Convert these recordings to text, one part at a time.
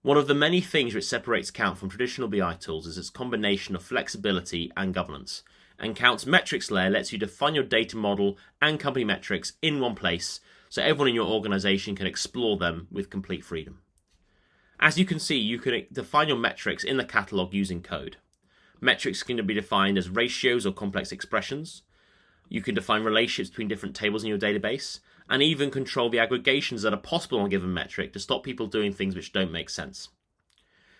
One of the many things which separates Count from traditional BI tools is its combination of flexibility and governance. And Count's metrics layer lets you define your data model and company metrics in one place, so everyone in your organization can explore them with complete freedom. As you can see, you can define your metrics in the catalog using code. Metrics can be defined as ratios or complex expressions. You can define relationships between different tables in your database, and even control the aggregations that are possible on a given metric to stop people doing things which don't make sense.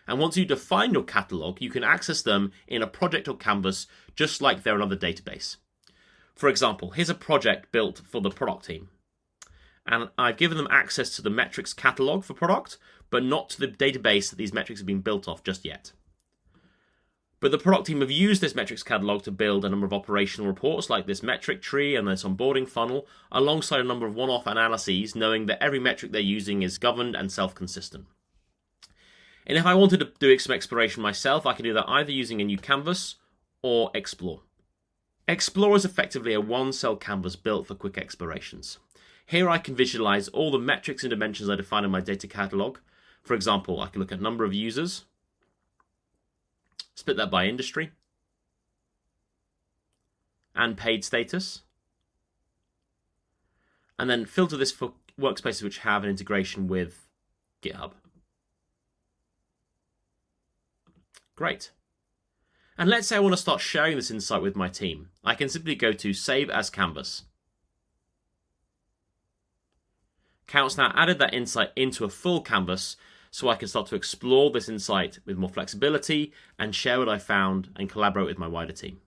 And once you define your catalog, you can access them in a project or canvas just like they're another database. For example, here's a project built for the product team. And I've given them access to the metrics catalog for product, but not to the database that these metrics have been built off just yet. But the product team have used this metrics catalog to build a number of operational reports like this metric tree and this onboarding funnel, alongside a number of one-off analyses, knowing that every metric they're using is governed and self-consistent. And if I wanted to do some exploration myself, I can do that either using a new canvas or Explore. Explore is effectively a one-cell canvas built for quick explorations. Here I can visualize all the metrics and dimensions I define in my data catalog. For example, I can look at number of users, split that by industry, and paid status, and then filter this for workspaces which have an integration with GitHub. Great. And let's say I want to start sharing this insight with my team. I can simply go to Save as Canvas. Count's now added that insight into a full canvas, so I can start to explore this insight with more flexibility and share what I found and collaborate with my wider team.